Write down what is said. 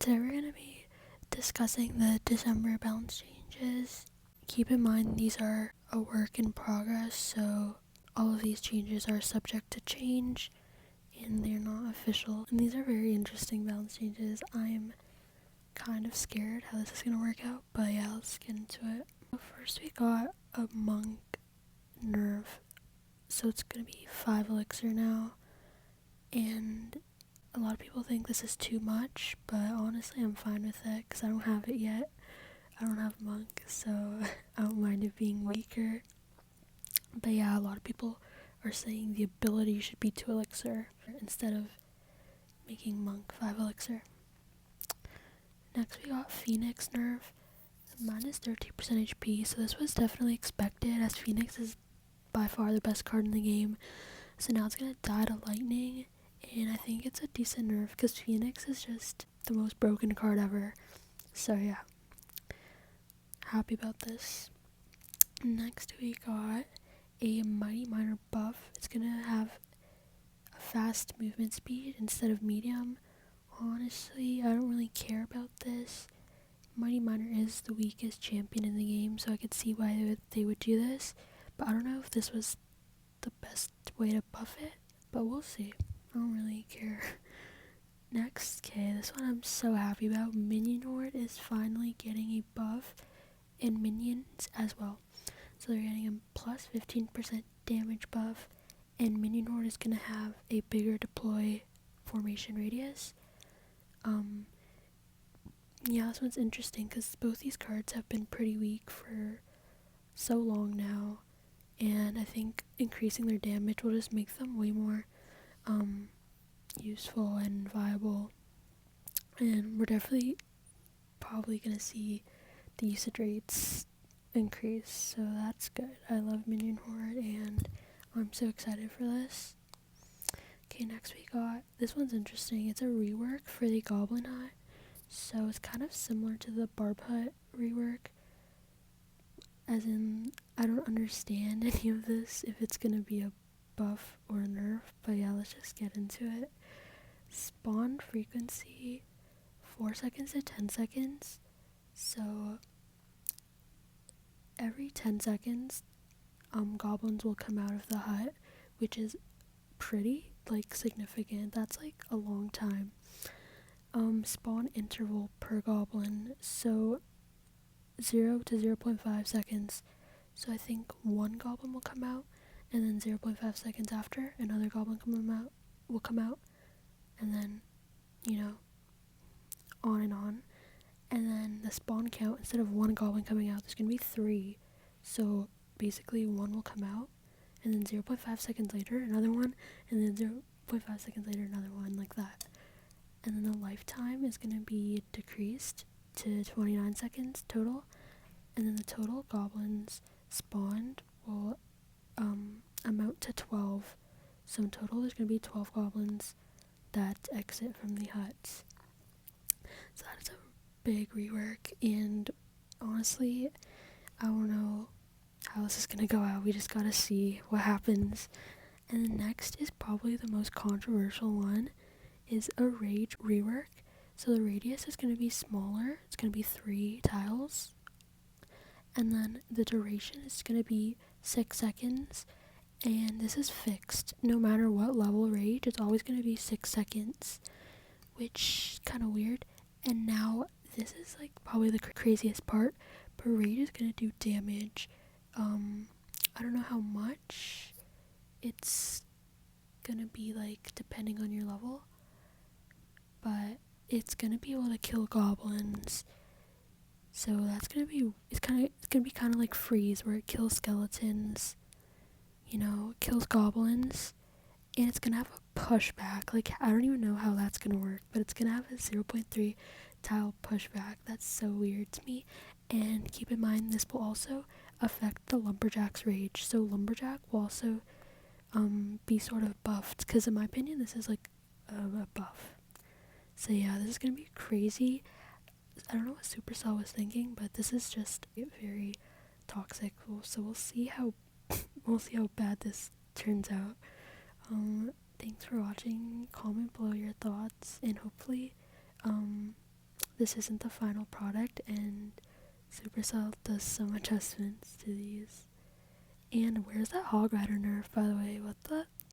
today we're going to be discussing the December balance changes. Keep in mind these are a work in progress, so all of these changes are subject to change and they're not official. And these are very interesting balance changes. I'm kind of scared how this is going to work out, but yeah, let's get into it. So first we got a monk nerf, so it's going to be 5 elixir now, and a lot of people think this is too much, but honestly I'm fine with it because I don't have it yet. I don't have monk, so I don't mind it being weaker. But yeah, a lot of people are saying the ability should be 2 elixir instead of making monk 5 elixir. Next we got Phoenix nerf. Mine is 13% HP, so this was definitely expected as Phoenix is by far the best card in the game. So now it's gonna die to lightning, and I think it's a decent nerf because Phoenix is just the most broken card ever. So yeah, happy about this. Next we got a Mighty Miner buff. It's gonna have a fast movement speed instead of medium. Honestly, I don't really care about this. Mighty Miner is the weakest champion in the game, so I could see why they would do this, but I don't know if this was the best way to buff it, but we'll see. I don't really care. Next, okay, this one I'm so happy about. Minion Horde is finally getting a buff, and minions as well. So they're getting a plus 15% damage buff, and Minion Horde is going to have a bigger deploy formation radius. Yeah, this one's interesting because both these cards have been pretty weak for so long now, and I think increasing their damage will just make them way more useful and viable. And we're definitely probably going to see the usage rates increase, so that's good. I love Minion Horde and I'm so excited for this. Okay, next we got, this one's interesting. It's a rework for the Goblin Hut, so it's kind of similar to the Barb Hut rework, as in I don't understand any of this, if it's gonna be a buff or a nerf, but yeah, let's just get into it. Spawn frequency 4 seconds to 10 seconds, so every 10 seconds goblins will come out of the hut, which is pretty significant. That's like a long time. Spawn interval per goblin, so 0 to 0.5 seconds. So I think one goblin will come out, and then 0.5 seconds after another goblin will come out, and then on and on. And then the spawn count, instead of one goblin coming out, there's gonna be 3. So basically one will come out, and then 0.5 seconds later another one, and then 0.5 seconds later another one, like that. And then the lifetime is going to be decreased to 29 seconds total, and then the total goblins spawned will amount to 12. So in total there's going to be 12 goblins that exit from the huts. So that's a big rework, and honestly I don't know how this is going to go out. We just gotta see what happens. And the next is probably the most controversial one, is a rage rework. So the radius is going to be smaller. It's going to be 3 tiles, and then the duration is going to be 6 seconds, and this is fixed. No matter what level rage, it's always going to be 6 seconds, which is kind of weird. And now this is like probably the craziest part, but rage is going to do damage. I don't know how much. It's gonna be like depending on your level, but it's gonna be able to kill goblins. So that's gonna be, it's gonna be kind of like freeze, where it kills skeletons, kills goblins, and it's gonna have a pushback. Like, I don't even know how that's gonna work, but it's gonna have a 0.3 tile pushback. That's so weird to me. And keep in mind, this will also affect the lumberjack's rage, so lumberjack will also be sort of buffed, because in my opinion this is like a buff. So yeah, this is gonna be crazy. I don't know what Supercell was thinking, but this is just very toxic. So we'll see how bad this turns out. Thanks for watching. Comment below your thoughts, and hopefully this isn't the final product, and Supercell does some adjustments to these. And where's that Hog Rider nerf, by the way? What the?